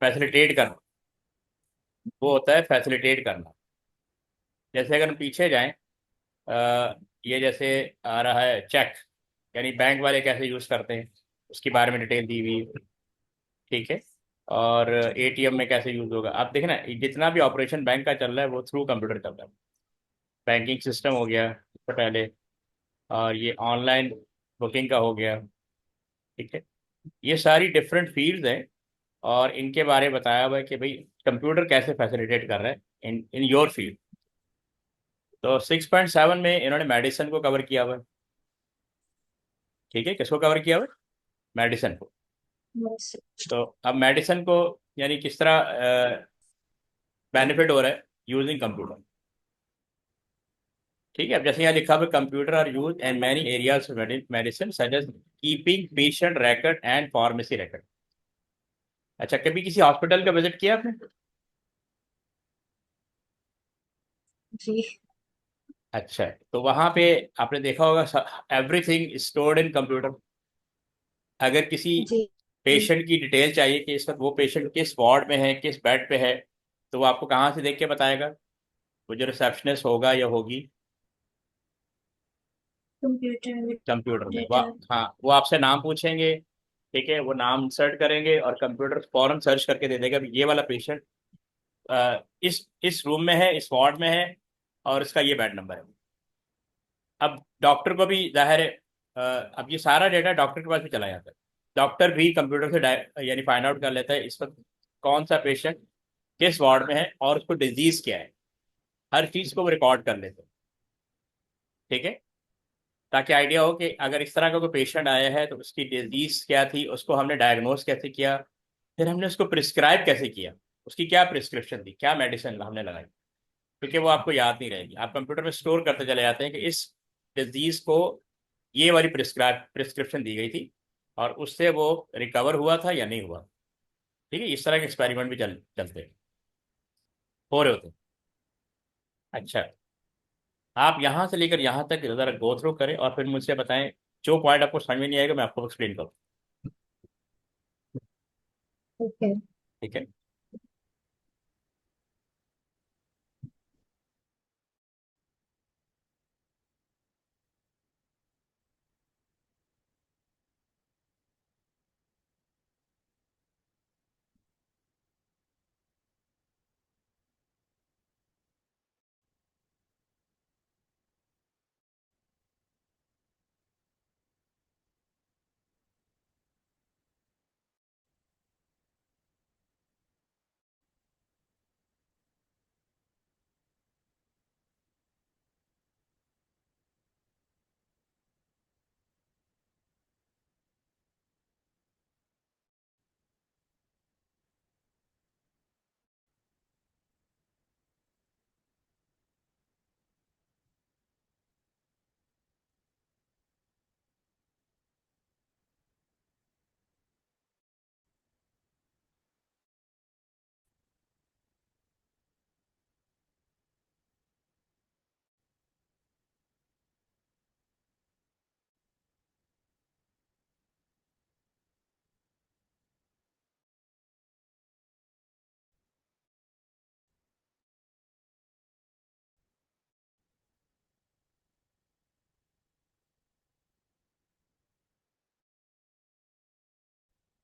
Facilitate करना, वो होता है फैसिलिटेट करना। जैसे अगर हम पीछे जाएं, ये जैसे आ रहा है चेक, यानी बैंक वाले कैसे यूज करते हैं उसके बारे में डिटेल दी हुई है। ठीक है। और एटीएम में कैसे यूज होगा, आप देखें ना, जितना भी ऑपरेशन बैंक का चल रहा है वो थ्रू कंप्यूटर चल रहा है। बैंकिंग सिस्टम हो गया सबसे पहले, और ये ऑनलाइन बुकिंग का हो गया। ठीक है। ये सारी डिफरेंट फील्ड्स हैं, और इनके बारे में बताया हुआ है कि भाई कंप्यूटर कैसे फैसिलिटेट कर रहा है इन इन योर फील्ड। तो 6.7 में इन्होंने मेडिसिन को कवर किया हुआ है। ठीक है, किसको कवर किया हुआ है? मेडिसिन को। Yes. तो अब मेडिसिन को यानी किस तरह बेनिफिट हो रहा है यूजिंग कंप्यूटर। ठीक है, अब जैसे यहाँ लिखा हुआ, computer are use in many areas medicine such as keeping patient record and pharmacy record. अच्छा, कभी किसी हॉस्पिटल का विजिट किया आपने? जी। अच्छा, तो वहां पे आपने देखा होगा एवरीथिंग स्टोर्ड इन कंप्यूटर। अगर किसी जी। जी। पेशेंट की डिटेल चाहिए कि इस वक्त वो पेशेंट किस वार्ड में है, किस बेड पे है, तो वो आपको कहाँ से देख के बताएगा? वो जो रिसेप्शनिस्ट होगा या होगी, कंप्यूटर में कंप्यूटर में डेटा। हाँ, वो आपसे नाम पूछेंगे। ठीक है, वो नाम सर्च करेंगे और कंप्यूटर फौरन सर्च करके दे देगा भी ये वाला पेशेंट इस रूम में है, इस वार्ड में है, और इसका ये बेड नंबर है। अब डॉक्टर को भी जाहिर है, अब ये सारा डेटा डॉक्टर के पास भी चला जाता है। डॉक्टर भी कंप्यूटर से यानी फाइंड आउट कर लेता है इस वक्त कौन सा पेशेंट किस वार्ड में है और उसको डिजीज क्या है। हर चीज को वो रिकॉर्ड कर लेते हैं। ठीक है, ताकि आइडिया हो कि अगर इस तरह का कोई पेशेंट आया है तो उसकी डिजीज क्या थी, उसको हमने डायग्नोस कैसे किया, फिर हमने उसको प्रिस्क्राइब कैसे किया, उसकी क्या प्रिस्क्रिप्शन थी, क्या मेडिसिन हमने लगाई। क्योंकि वो आपको याद नहीं रहेगी, आप कंप्यूटर में स्टोर करते चले जाते हैं कि इस डिजीज को ये वाली प्रिस्क्रिप्शन दी गई थी, और उससे वो रिकवर हुआ था या नहीं हुआ। ठीक है, इस तरह के एक्सपेरिमेंट भी चलते हैं, हो रहे होते हैं। अच्छा, आप यहाँ से लेकर यहाँ तक ज़रा गो थ्रू करें और फिर मुझसे बताएं, जो पॉइंट आपको समझ में नहीं आएगा मैं आपको एक्सप्लेन करूँ। ओके। ठीक है।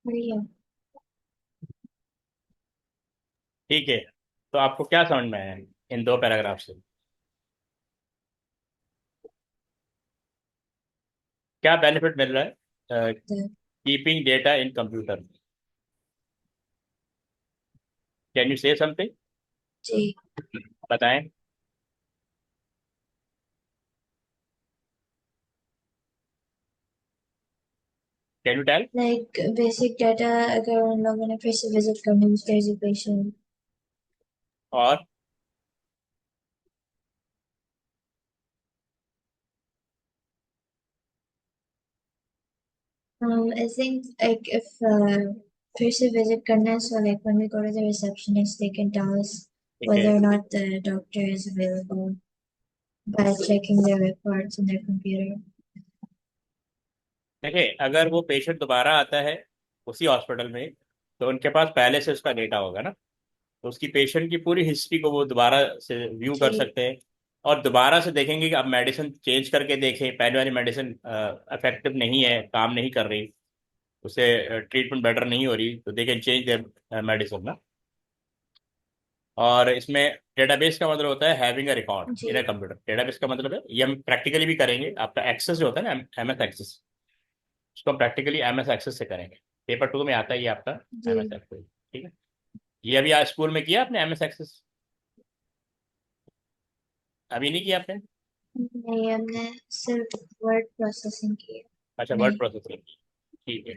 बढ़िया। ठीक है, तो आपको क्या समझ में आया इन दो पैराग्राफ से? क्या बेनिफिट मिल रहा है keeping data in computer? Can you say something? जी। बताएं। Can you tell? Like basic data, अगर उन लोगों ने फिर से विजिट करना है पेशेंट। और I think like if फिर से visit करना है, so like when we go to the receptionist, they can tell us ठीक है, whether or not the doctor is available by checking their records on their computer. देखिए, अगर वो patient दोबारा आता है उसी हॉस्पिटल में, तो उनके पास पहले से उसका डेटा होगा ना, तो उसकी पेशेंट की पूरी हिस्ट्री को वो दोबारा से व्यू कर जी। सकते हैं। और दोबारा से देखेंगे कि अब मेडिसिन चेंज करके देखें, पहले वाली मेडिसिन इफेक्टिव नहीं है, काम नहीं कर रही, उससे ट्रीटमेंट बेटर नहीं हो रही, तो they can change their medicine ना। और इसमें डेटाबेस का मतलब होता है having a record in a जी। कंप्यूटर। डेटाबेस का मतलब है, ये हम प्रैक्टिकली भी करेंगे, आपका एक्सेस जो होता है ना, एम एस एक्सेस, उसको हम प्रैक्टिकली एम एस एक्सेस से करेंगे। पेपर 2 में आता है ये आपका जी। M S access. ठीक है, ये अभी आज स्कूल में किया आपने एम एस एक्सेस? अभी नहीं किया आपने? नहीं, हमने सिर्फ वर्ड प्रोसेसिंग की है। अच्छा, वर्ड नहीं। प्रोसेसिंग। ठीक है।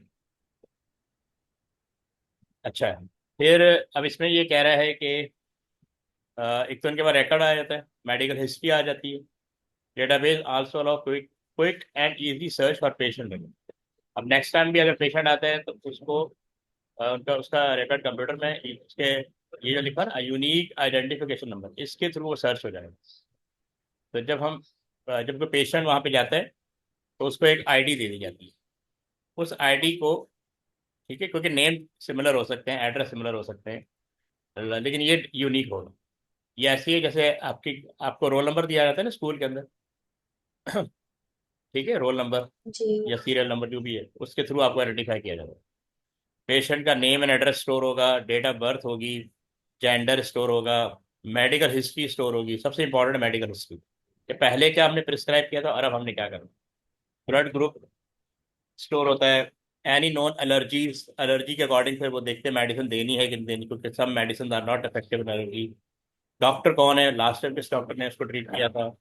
अच्छा, फिर अब इसमें ये कह रहा है कि एक तो उनके पास रिकॉर्ड आ जाता है, मेडिकल हिस्ट्री आ जाती है। Database also allow quick quick and easy search for patient. अब नेक्स्ट टाइम भी अगर पेशेंट आता है तो उसको उनका उसका रिकॉर्ड कंप्यूटर में इसके, ये जो लिखा ना यूनिक आइडेंटिफिकेशन नंबर, इसके थ्रू वो सर्च हो जाएगा। तो जब कोई पेशेंट वहाँ पे जाता है तो उसको एक आईडी दे दी जाती है। उस आईडी को, ठीक है, क्योंकि नेम सिमिलर हो सकते हैं, एड्रेस सिमिलर हो सकते हैं, लेकिन ये यूनिक होगा। ये ऐसी है जैसे आपको रोल नंबर दिया जाता है ना स्कूल के अंदर, ठीक है, रोल नंबर जी। या सीरियल नंबर जो भी है, उसके थ्रू आपको आइडेंटिफाई किया जाएगा। पेशेंट का नेम एंड एड्रेस स्टोर होगा, डेट ऑफ बर्थ होगी, जेंडर स्टोर होगा, मेडिकल हिस्ट्री स्टोर होगी। सबसे इंपॉर्टेंट मेडिकल हिस्ट्री, कि पहले क्या हमने प्रिस्क्राइब किया था और अब हमने क्या करना। ब्लड ग्रुप स्टोर होता है, एनी नॉन एलर्जीज, एलर्जी के अकॉर्डिंग फिर वो देखते हैं मेडिसिन देनी है कि नहीं देनी, क्योंकि सब medicine are not effective in allergy. Doctor कौन है, लास्ट टाइम किस डॉक्टर ने उसको ट्रीट किया था,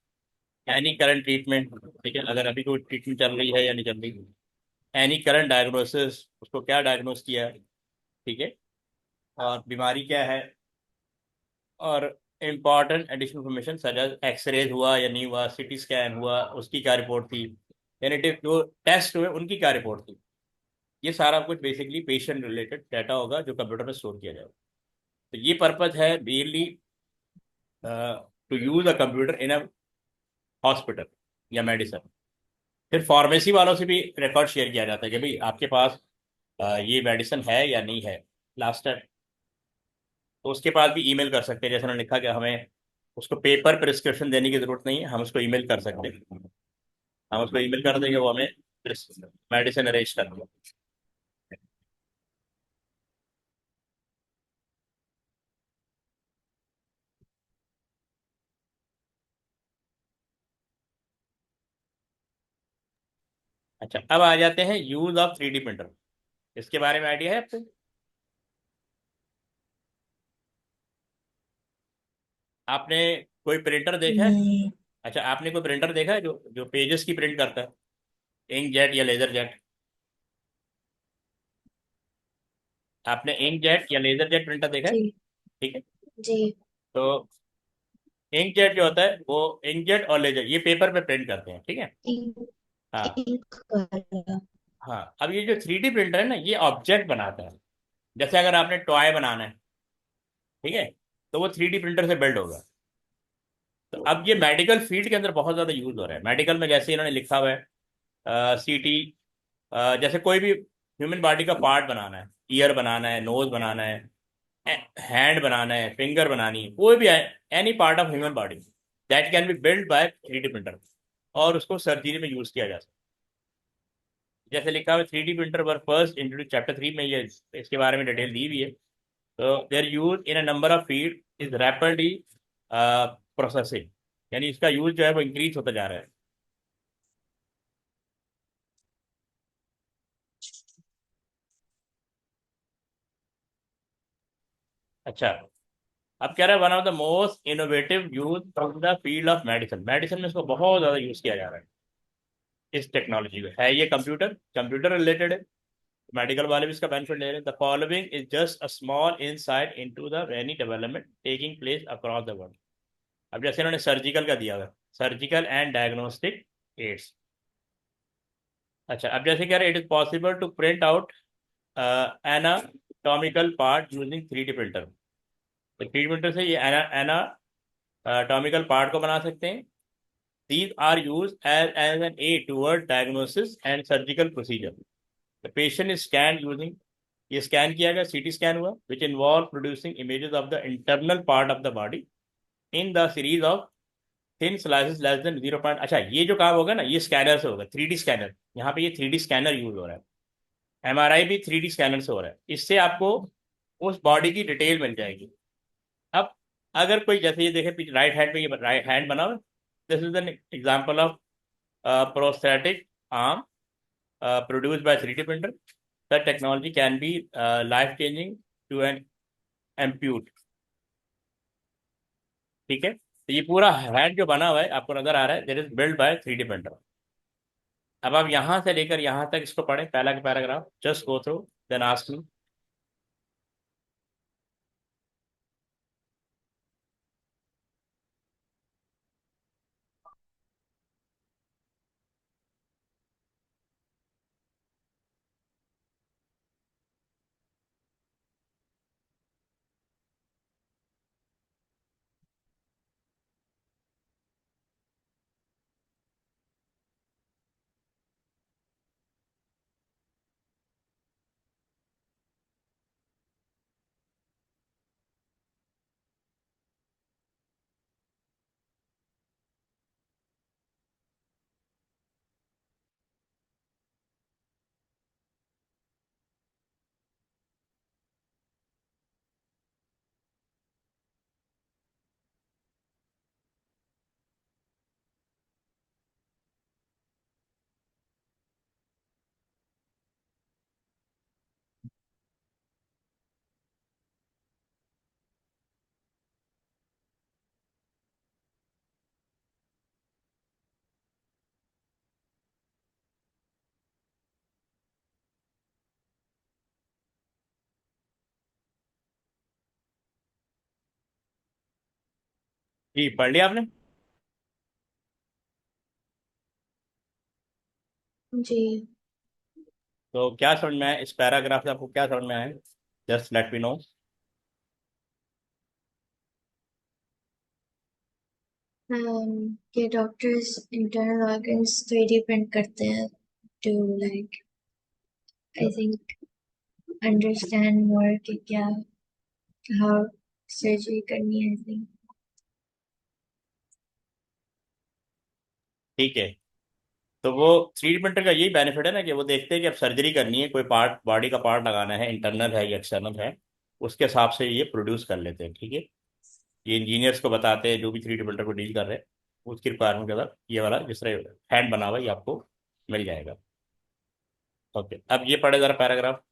एनी करंट ट्रीटमेंट, ठीक है, अगर अभी कोई ट्रीटमेंट चल रही है या नहीं चल रही, एनी करंट डायग्नोसिस, उसको क्या डायग्नोस किया है, ठीक है, और बीमारी क्या है। और important additional information such as X-rays हुआ या नहीं हुआ, सीटी स्कैन हुआ, उसकी क्या रिपोर्ट थी, यानी जो टेस्ट हुए उनकी क्या रिपोर्ट थी। ये सारा कुछ बेसिकली पेशेंट रिलेटेड डाटा होगा जो कंप्यूटर में स्टोर किया जाएगा। तो ये पर्पज है mainly to use a computer in a hospital या मेडिसिन। फिर फार्मेसी वालों से भी रिकॉर्ड शेयर किया जाता है कि भाई आपके पास ये मेडिसिन है या नहीं है लास्ट टाइम। तो उसके पास भी ईमेल कर सकते हैं, जैसे उन्होंने लिखा कि हमें उसको पेपर प्रिस्क्रिप्शन देने की जरूरत नहीं है, हम उसको ईमेल कर सकते हैं। हम उसको ईमेल कर देंगे, वो हमें मेडिसिन अरेंज कर देगा। अच्छा, अब आ जाते हैं यूज ऑफ 3D प्रिंटर। इसके बारे में आइडिया है आपको? आपने कोई प्रिंटर देखा है? नहीं। अच्छा, आपने कोई प्रिंटर देखा है जो जो पेजेस की प्रिंट करता है, इंक जेट या लेजर जेट? आपने इंक जेट या लेजर जेट प्रिंटर देखा है? जी। ठीक है। जी। तो इंक जेट जो होता है वो, इंक जेट और लेजर ये पेपर पे प्रिंट करते हैं, ठीक है। इंक। हाँ। Ink colour. हाँ, अब ये जो 3D प्रिंटर है ना, ये ऑब्जेक्ट बनाता है। जैसे अगर आपने टॉय बनाना है, ठीक है, तो वो 3D प्रिंटर से बिल्ड होगा। तो अब ये मेडिकल फील्ड के अंदर बहुत ज़्यादा यूज हो रहा है। मेडिकल में जैसे इन्होंने लिखा हुआ है सीटी, जैसे कोई भी ह्यूमन बॉडी का पार्ट बनाना है, ईयर बनाना है, नोज बनाना है, हैंड बनाना है, फिंगर बनानी है, कोई भी any part of human body that can be build by 3D printer, और उसको सर्जरी में यूज किया जा सकता है। जैसे लिखा हुआ 3D प्रिंटर वर फर्स्ट इंट्रोड्यूस चैप्टर 3 में, ये इसके बारे में डिटेल दी हुई है। तो there use in a number of field is rapidly processing, यानी इसका यूज जो है वो इंक्रीज होता जा रहा है। अच्छा, अब कह रहा है one of the most innovative use from the field of medicine. Medicine में इसको बहुत ज़्यादा यूज किया जा रहा है, इस टेक्नोलॉजी को। है ये कंप्यूटर कंप्यूटर रिलेटेड है, मेडिकल वाले भी इसका बेनिफिट ले रहे हैं। The following is just a small insight into the many development taking place across the world. अब जैसे इन्होंने सर्जिकल का दिया हुआ, सर्जिकल एंड डायग्नोस्टिक एड्स। अच्छा, अब जैसे कह रहे it is possible to print out anatomical part using 3D printer. तो 3D प्रिंटर से ये एनाटॉमिकल पार्ट को बना सकते हैं। These are used as an aid toward diagnosis and surgical procedure. The patient is scanned using ये scan किया गया, सीटी स्कैन हुआ, which involve producing images of the internal part of the body in the series of thin slices less than 0 अच्छा, ये जो काम होगा ना, ये स्कैनर से होगा, 3D स्कैनर। यहाँ पे ये 3D स्कैनर यूज हो रहा है। एमआरआई भी 3D स्कैनर से हो रहा है। इससे आपको उस बॉडी की डिटेल मिल जाएगी। अब अगर कोई, जैसे ये देखे पीछे राइट हैंड पे, ये राइट हैंड बना हुआ, this is an example of prosthetic arm produced by 3D printer. The technology can be life changing to an ampute। ठीक है, तो ये पूरा हैंड जो बना हुआ है आपको नजर आ रहा है, that is build by 3D printer. अब आप यहाँ से लेकर यहाँ तक इसको पढ़ें, पहला का paragraph, just go through, then ask me. जी, पढ़ लिया आपने? जी। तो क्या समझ में आया इस पैराग्राफ से, आपको क्या समझ में आया? Just let me know. कि doctors internal organs 3D print करते हैं to like I think understand more कि क्या हाउ सर्जरी करनी है आई थिंक। ठीक है, तो वो 3D प्रिंटर का यही बेनिफिट है ना, कि वो देखते हैं कि अब सर्जरी करनी है, कोई पार्ट, बॉडी का पार्ट लगाना है, इंटरनल है या एक्सटर्नल है, उसके हिसाब से ये प्रोड्यूस कर लेते हैं। ठीक है, ये इंजीनियर्स को बताते हैं जो भी 3D प्रिंटर को डील कर रहे हैं, उसकी रिक्वायरमेंट के साथ ये वाला जिस तरह हैंड बना हुआ है, ये आपको मिल जाएगा। ओके, अब ये पढ़े जरा पैराग्राफ।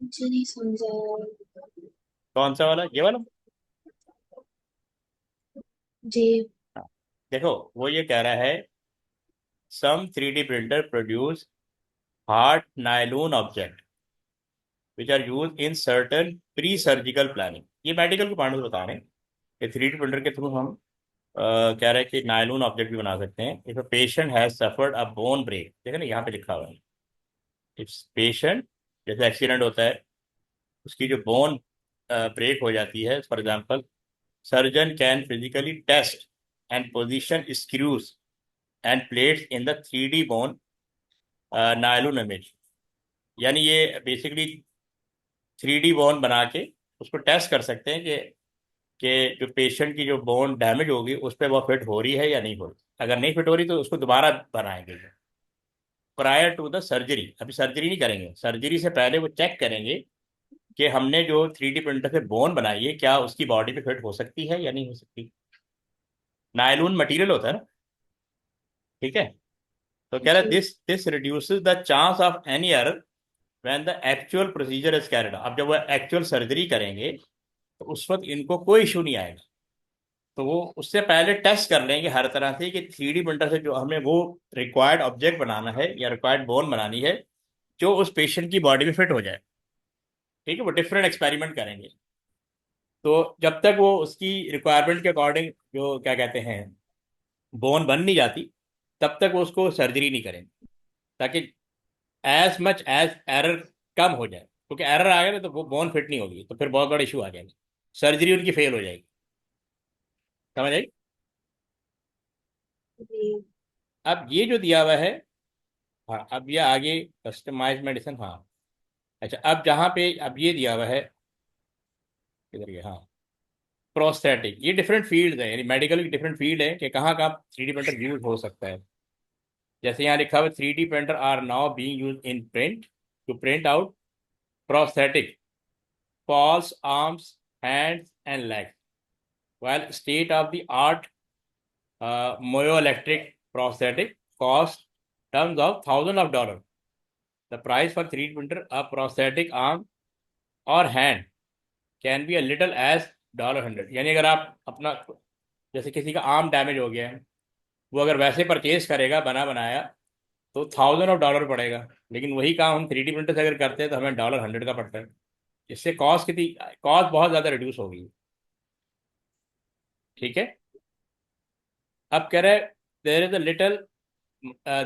मुझे नहीं समझा। कौन सा वाला, ये वाला? जी। हाँ, देखो, वो ये कह रहा है, some 3D printer produce hard nylon object which are use in certain pre surgical planning. ये मेडिकल के पॉइंट से बता रहे हैं कि 3D प्रिंटर के थ्रू हम कह रहे हैं कि नायलॉन ऑब्जेक्ट भी बना सकते हैं। If a patient has suffered a bone break, देखो ना यहाँ पे लिखा हुआ है, इफ पेशेंट, जैसे एक्सीडेंट होता है, उसकी जो बोन ब्रेक हो जाती है, for example, surgeon can physically test and position screws and plates in the 3D bone nylon image. यानी ये बेसिकली 3D बोन बना के उसको टेस्ट कर सकते हैं कि जो पेशेंट की जो बोन डैमेज होगी उस पर वो फिट हो रही है या नहीं हो रही। अगर नहीं फिट हो रही तो उसको दोबारा बनाएंगे प्रायर टू द सर्जरी। अभी सर्जरी नहीं करेंगे, सर्जरी से पहले वो चेक करेंगे कि हमने जो 3D प्रिंटर से बोन बनाई है, क्या उसकी बॉडी पे फिट हो सकती है या नहीं हो सकती। नायलॉन मटेरियल होता है ना, ठीक है। तो कह रहा है जी। This this reduces the chance of any error when the actual procedure is carried. अब जब वो एक्चुअल सर्जरी करेंगे तो उस वक्त इनको कोई इशू नहीं आएगा। तो वो उससे पहले टेस्ट कर लेंगे हर तरह से कि 3D प्रिंटर से जो हमें वो रिक्वायर्ड ऑब्जेक्ट बनाना है या रिक्वायर्ड बोन बनानी है जो उस पेशेंट की बॉडी में फिट हो जाए। ठीक है, वो डिफरेंट एक्सपेरिमेंट करेंगे। तो जब तक वो उसकी रिक्वायरमेंट के अकॉर्डिंग जो क्या कहते हैं बोन बन नहीं जाती, तब तक वो उसको सर्जरी नहीं करेंगे, ताकि एज मच एज एरर कम हो जाए। क्योंकि एरर आ गया ना तो वो बोन फिट नहीं होगी, तो फिर बहुत बड़ा इशू आ जाएगा, सर्जरी उनकी फेल हो जाएगी। समझ आई? जी। अब ये जो दिया हुआ है, हाँ अब ये आगे कस्टमाइज मेडिसिन, हाँ अच्छा अब जहाँ पे अब ये दिया हुआ है, किधर गया, हाँ प्रोस्थेटिक, ये डिफरेंट फील्ड है, यानी मेडिकल की डिफरेंट फील्ड है कि कहाँ कहाँ 3D प्रिंटर यूज हो सकता है। जैसे यहाँ लिखा हुआ 3D printer are now being use in print to print out prosthetic false arms, hands, and legs, while state-of-the-art myoelectric prosthetic cost tons of thousands of dollars. The price for 3D printer a prosthetic arm or hand can be a little as $100। यानी अगर आप अपना जैसे किसी का arm damage हो गया है, वो अगर वैसे परचेज करेगा बना बनाया तो $1000 पड़ेगा। लेकिन वही काम हम 3D प्रिंटर से अगर करते हैं तो हमें $100 का पड़ता है। इससे कॉस्ट कितनी, कॉस्ट बहुत ज़्यादा रिड्यूस होगी। ठीक है, अब कह रहे there is a little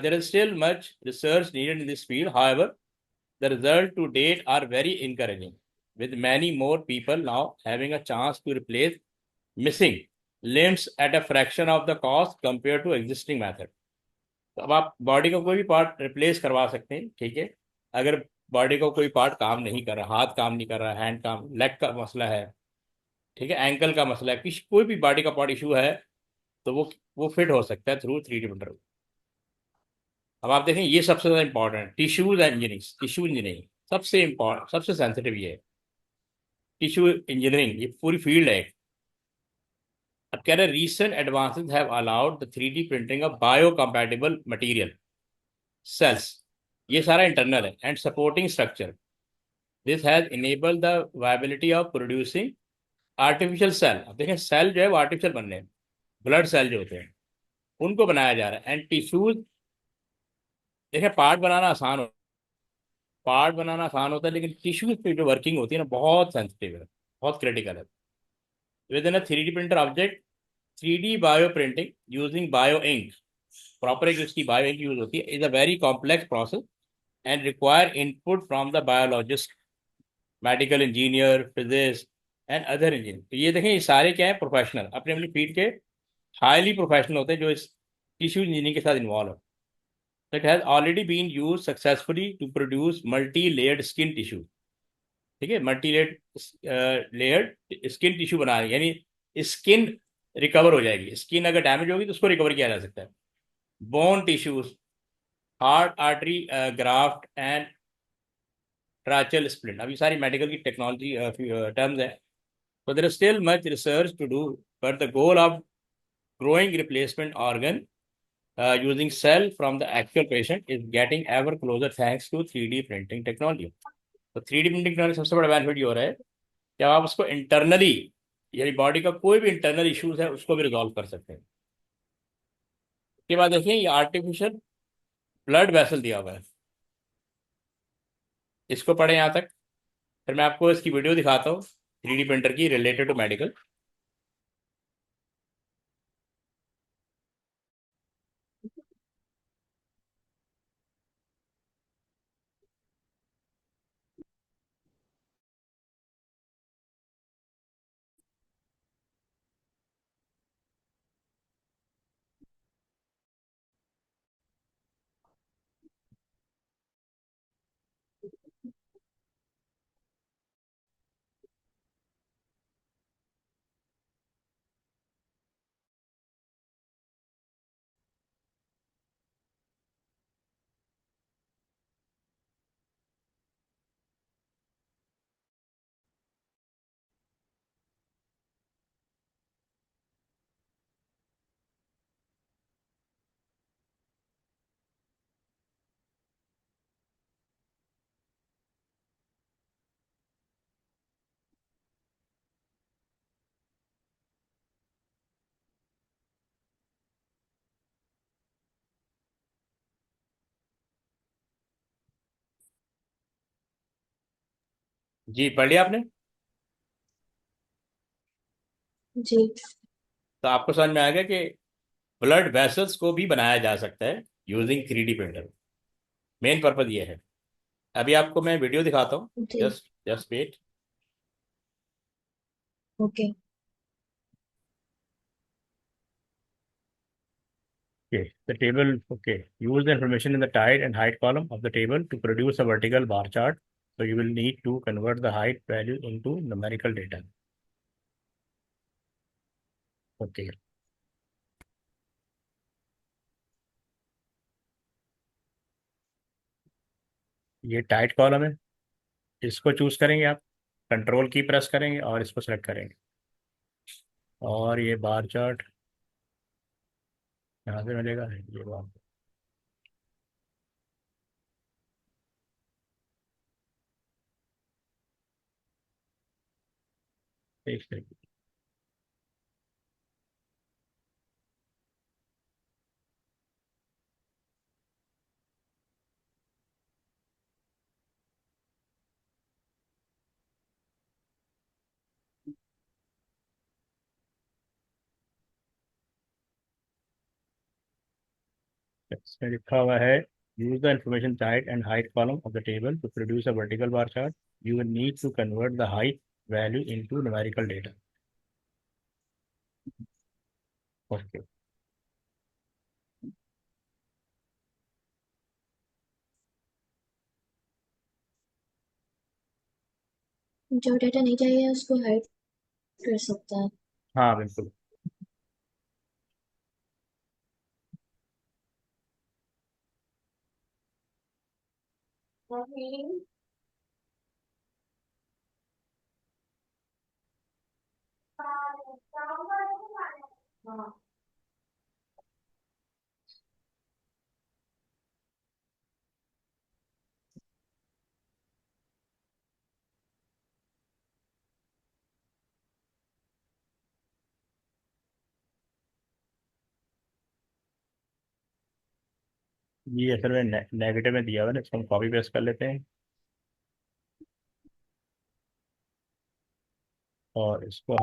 there is still much research needed in this field. However, the results to date are very encouraging, with many more people now having a chance to replace missing limbs at a fraction of the cost compared to existing method. तो अब आप body का कोई भी part replace करवा सकते हैं। ठीक है, अगर बॉडी का कोई पार्ट काम नहीं कर रहा, हाथ काम नहीं कर रहा, हैंड काम, लेग का मसला है, ठीक है, एंकल का मसला है, किसी कोई भी बॉडी का पार्ट इशू है, तो वो फिट हो सकता है थ्रू 3D प्रिंटर। अब आप देखें ये सबसे ज्यादा important tissues engineering, tissue engineering सबसे इंपॉर्टेंट, सबसे सेंसिटिव ये है। टिश्यू इंजीनियरिंग ये पूरी फील्ड है। अब कह रहे recent advances have allowed the 3D printing of bio compatible material cells, ये सारा इंटरनल है, and supporting structure. This has enabled the viability of producing artificial cell. अब देखें सेल जो है वो आर्टिफिशियल बन रहे हैं, ब्लड सेल जो होते हैं उनको बनाया जा रहा है, एंड टिश्यूज देखें पार्ट बनाना आसान होता है, लेकिन टिश्यूज पे जो वर्किंग होती है ना बहुत सेंसिटिव है, बहुत क्रिटिकल है। Within a 3D printer object 3D bio printing using bio ink, proper एक उसकी बायो इंक यूज होती है, is a very complex process and require input from the biologist, medical engineer, physicist and other engineer. तो ये देखें ये सारे क्या है, प्रोफेशनल अपने अपनी फील्ड के हाईली प्रोफेशनल होते हैं जो इस टिश्यू इंजीनियरिंग के साथ इन्वॉल्व है। That has already been used successfully to produce multi-layered skin tissue। ठीक है, मल्टी लेयर्ड स्किन टिश्यू बना रही है, यानी स्किन रिकवर हो जाएगी। स्किन अगर डैमेज होगी तो उसको रिकवर किया जा सकता है। Bone tissues, heart artery graft and tracheal split, अभी सारी मेडिकल की टेक्नोलॉजी टर्म्स है। So there is still much research to do, but the goal of growing replacement organ using cell from the actual patient is getting ever closer thanks to 3D printing technology। तो 3D printing technology सबसे बड़ा benefit ये हो रहा है कि अब आप उसको इंटरनली, यानी बॉडी का कोई भी इंटरनल इश्यूज है उसको भी रिजॉल्व कर सकते हैं। उसके बाद देखिए ये आर्टिफिशियल ब्लड वेसल दिया हुआ है, इसको पढ़े यहाँ तक, फिर मैं आपको इसकी वीडियो दिखाता हूँ 3D प्रिंटर की रिलेटेड टू मेडिकल। जी, पढ़ लिया आपने? जी। तो आपको समझ में आ गया कि ब्लड वेसल्स को भी बनाया जा सकता है using 3D printer. Main purpose ये है। अभी आपको मैं वीडियो दिखाता हूँ। जी। Just just wait. Okay. Okay, the table, okay. Use the information in the height and height column of the table to produce a vertical bar chart. So you will need to convert the height value into numerical data. Okay. ये tight column है, इसको choose करेंगे आप। Control की press करेंगे और इसको select करेंगे। और ये बार चार्ट यहाँ से मिलेगा, ये बार। एक सेकंड। इसमें लिखा हुआ है, use the information height and height column of the table to produce a vertical bar chart. You will need to convert the height value into numerical data. Okay. जो डेटा नहीं चाहिए उसको हाइड कर सकता है। हाँ, बिल्कुल। ये असल में नेगेटिव में दिया हुआ है ना, इसको हम कॉपी पेस्ट कर लेते हैं और इसको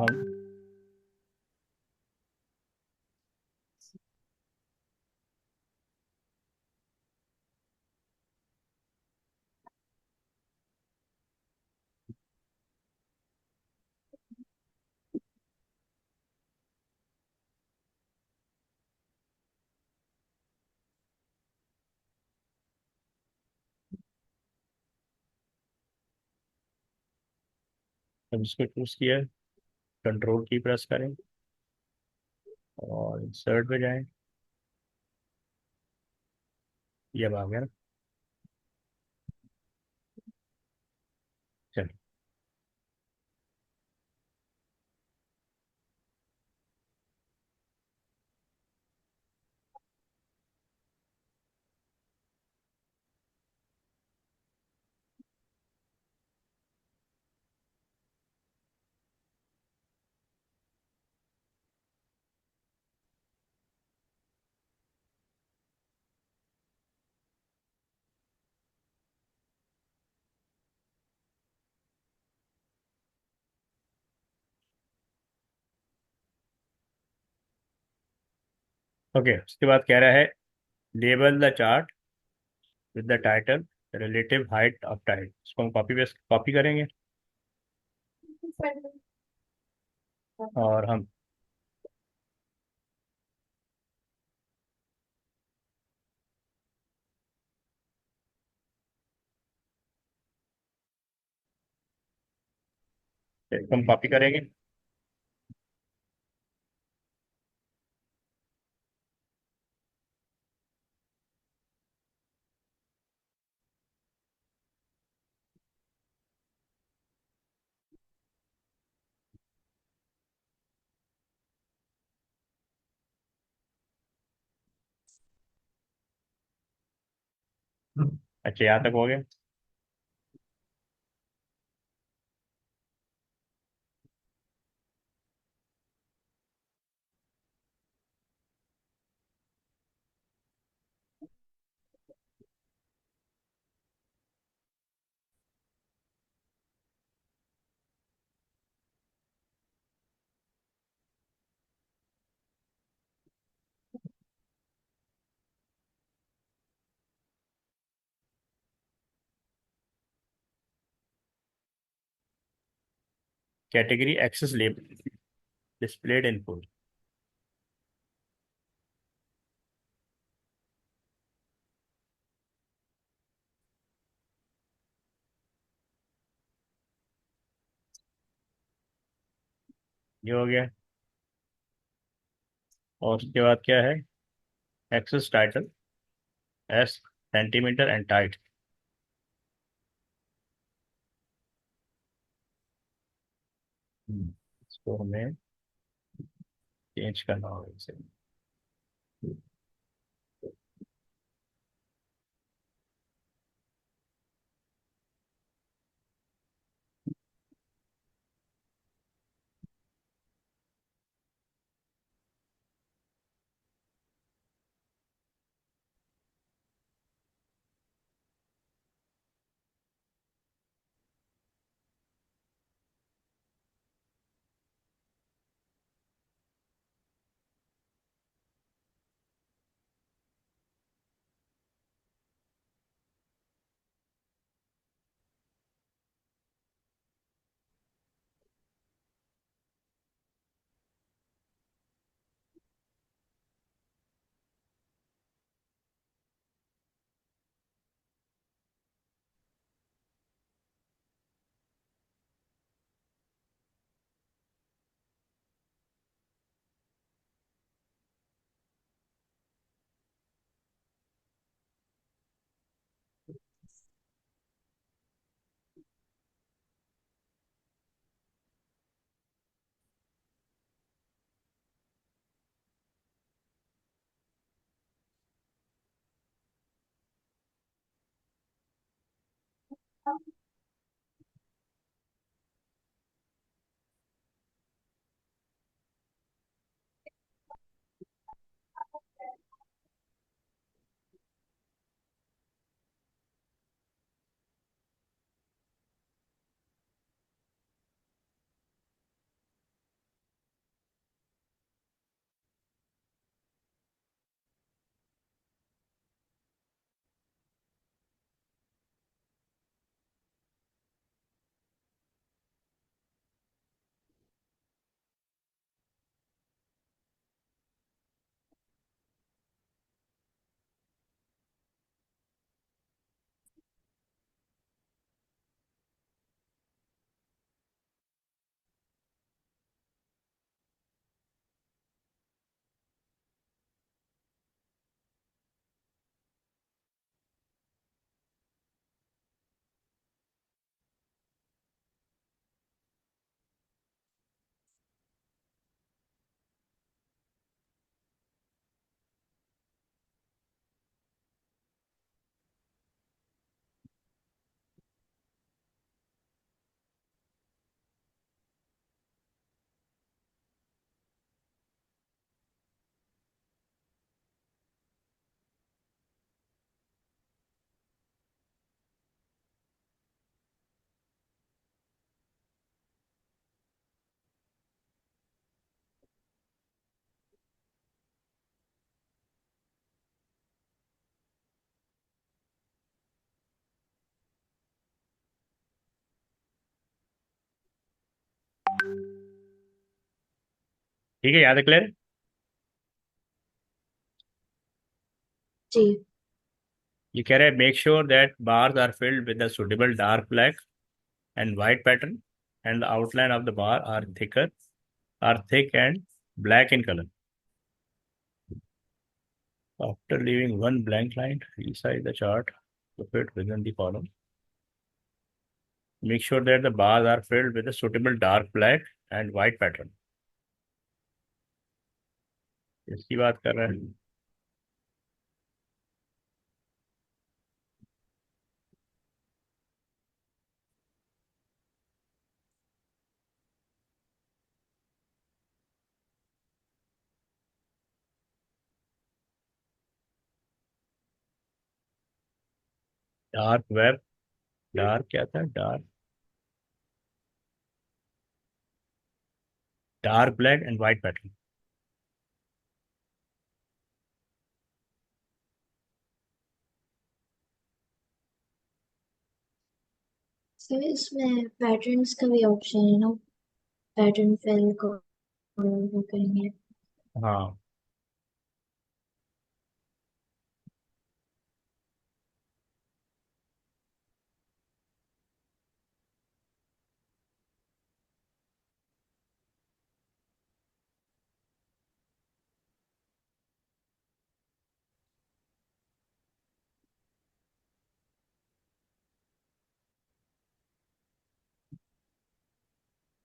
हम इसको चूज किया, कंट्रोल की प्रेस करें और इंसर्ट पे जाएं। ये अब आ गया ना। चलिए। ओके, उसके बाद कह रहा है label the chart with the title relative height of tight. इसको हम कॉपी पेस्ट कॉपी करेंगे और हम इसको हम कॉपी करेंगे। अच्छा, यहाँ तक हो गया। Category axis label displayed in full। ये हो गया। और उसके बाद क्या है? Axis title as centimetre and tight. इसको हमें चेंज करना होगा इसे। ठीक है, याद है? क्लियर? जी। ये कह रहे हैं make sure that bars are filled with a suitable dark black and white pattern and the outline of the bar are thick and black in color. After leaving one blank line, resize the chart to fit within the column. Make sure that the bars are filled with a suitable dark black and white pattern. इसकी बात कर रहे हैं। Dark web, dark क्या था? Dark black and white pattern. Sir इसमें patterns का भी ऑप्शन है ना? पैटर्न फिल को वो करेंगे। हाँ,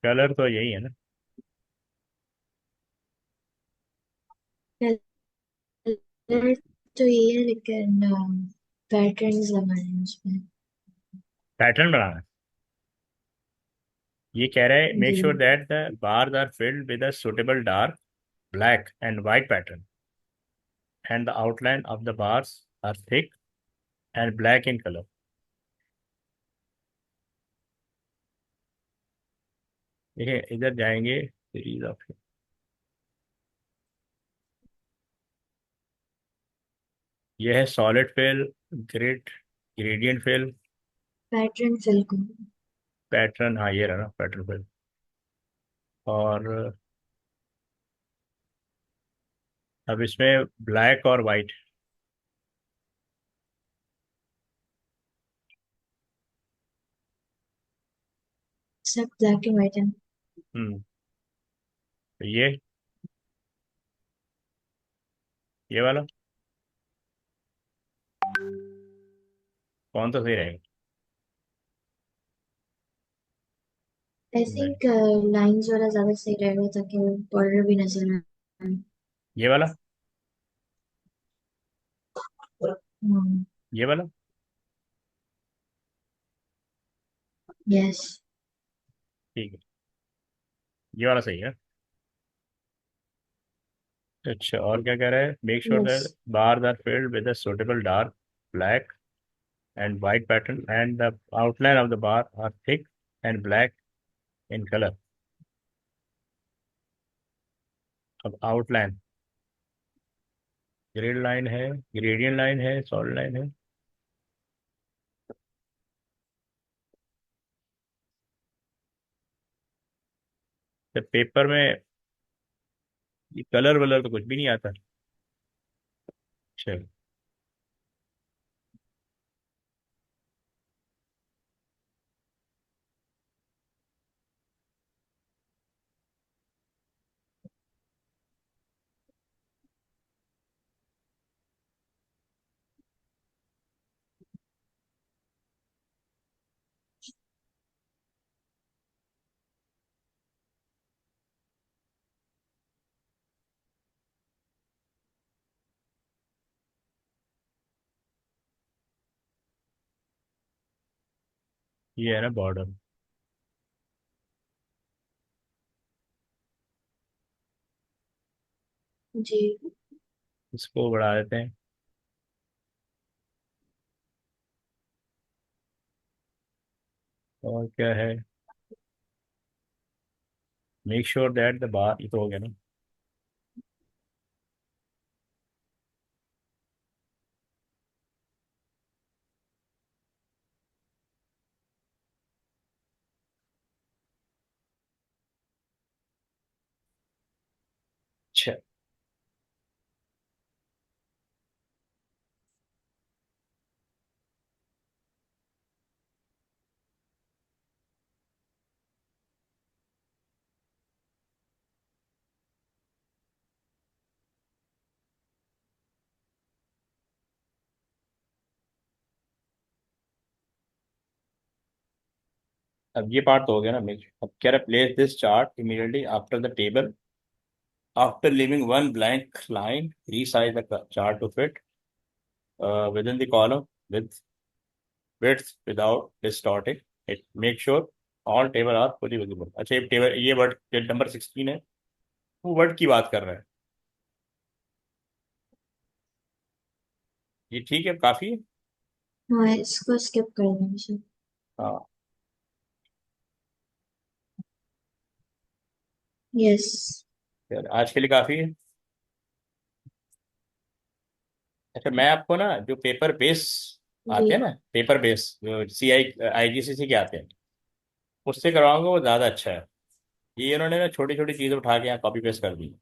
कलर तो यही है ना। कलर तो ये है, लेकिन पैटर्न्स लगाने हैं उसमें। पैटर्न बनाना है। ये कह रहा है मेक जी। Sure that the bars are filled with a suitable dark black and white pattern and the outline of the bars are thick and black in colour. देखिए इधर जाएंगे, सीरीज ऑफ, ये है solid fill, grid, gradient fill, pattern fill को। Pattern, हाँ ये रहा ना पैटर्न फिल। और अब इसमें ब्लैक और वाइट। सब ब्लैक एंड व्हाइट है। हम्म, तो ये वाला कौन सा सही रहेगा? आई नहीं, थिंक लाइंस वाला ज्यादा सही रहेगा, ताकि बॉर्डर भी नजर आए। ये वाला, हम्म। ये वाला। यस। ठीक है, ये वाला सही है। अच्छा, और क्या कह रहा है? Make sure yes. That bars are filled with a suitable dark black and white pattern and the outline of the bar are thick and black in colour. अब आउटलाइन, ग्रिड लाइन है, ग्रेडियंट लाइन है, solid line है। तो paper में colour वलर तो कुछ भी नहीं आता। चलो। ये है ना बॉर्डर, जी। इसको बढ़ा देते हैं। और क्या है? Make sure that the bar, ये तो हो गया ना। अच्छा, अब ये पार्ट तो हो गया ना। मेक, अब कह रहा place this chart immediately after the table, after leaving one blank line, resize the chart to fit within the column with width without distorting it. Make sure all table are fully visible. अच्छा, ये table, ये word number 16 है, वो word की बात कर रहा है। ये ठीक है, काफी है। हाँ, इसको स्किप कर देंगे। हाँ, यस। यार आज के लिए काफी है। अच्छा, मैं आपको ना जो पेपर बेस जी। आते हैं ना, पेपर बेस जो CI IGCC के आते हैं, उससे करवाऊंगा, वो ज्यादा अच्छा है। ये इन्होंने ना छोटी छोटी चीजें उठा के यहाँ कॉपी पेस्ट कर दी।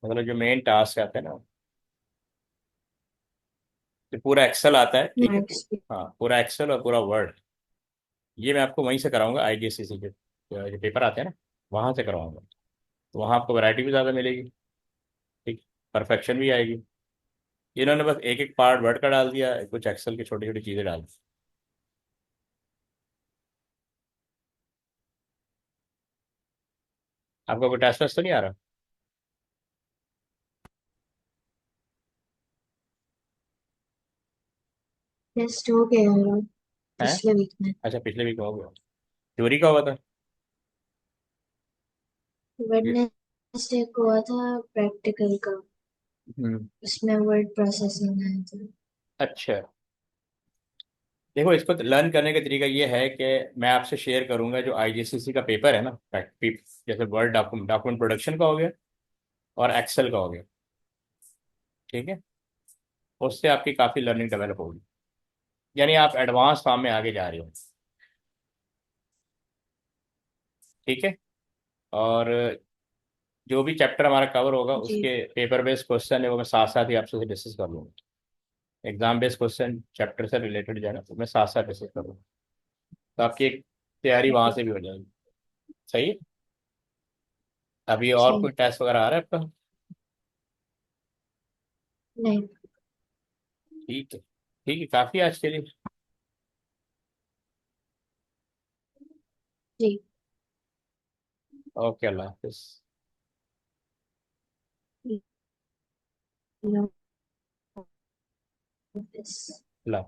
मतलब जो मेन टास्क आते हैं ना, तो पूरा एक्सेल आता है, ठीक है। मार्क्स भी। हाँ, पूरा एक्सेल और पूरा वर्ड, ये मैं आपको वहीं से कराऊंगा, आईजीएससी के जो पेपर आते हैं ना, वहां से करवाऊंगा। तो वहाँ आपको वैरायटी भी ज़्यादा मिलेगी, ठीक, परफेक्शन भी आएगी। इन्होंने बस एक एक पार्ट वर्ड का डाल दिया, कुछ एक्सेल की छोटी छोटी चीज़ें डाल दी। आपका कोई टेस्ट वेस्ट तो नहीं आ रहा टेस्ट हो गया है है? पिछले वीक में। अच्छा, पिछले वीक हो गया। थ्योरी का हुआ था? वेडनेसडे को हुआ था प्रैक्टिकल का। हम्म। उसमें वर्ड प्रोसेसिंग आया था। अच्छा, देखो इसको लर्न करने का तरीका ये है कि मैं आपसे शेयर करूंगा जो आईजीसीसी का पेपर है ना, जैसे वर्ड डॉक्यूमेंट डॉक्यूमेंट प्रोडक्शन का हो गया और एक्सेल का हो गया, ठीक है। उससे आपकी काफ़ी लर्निंग डेवलप होगी, यानी आप एडवांस फॉर्म में आगे जा रहे हो, ठीक है। और जो भी चैप्टर हमारा कवर होगा जी। उसके पेपर बेस्ड क्वेश्चन है वो मैं साथ साथ ही आपसे डिस्कस कर लूँगा। एग्जाम बेस्ड क्वेश्चन चैप्टर से रिलेटेड जो है ना, तो मैं साथ साथ डिस्कस करूँगा, तो आपकी एक तैयारी वहाँ ओके। से भी हो जाएगी। सही है। अभी और सही। कोई टेस्ट वगैरह आ रहा है आपका? नहीं। ठीक है, ठीक है, काफ़ी आज के लिए। जी। ओके, अल्लाह हाफिज़। No, this Allah.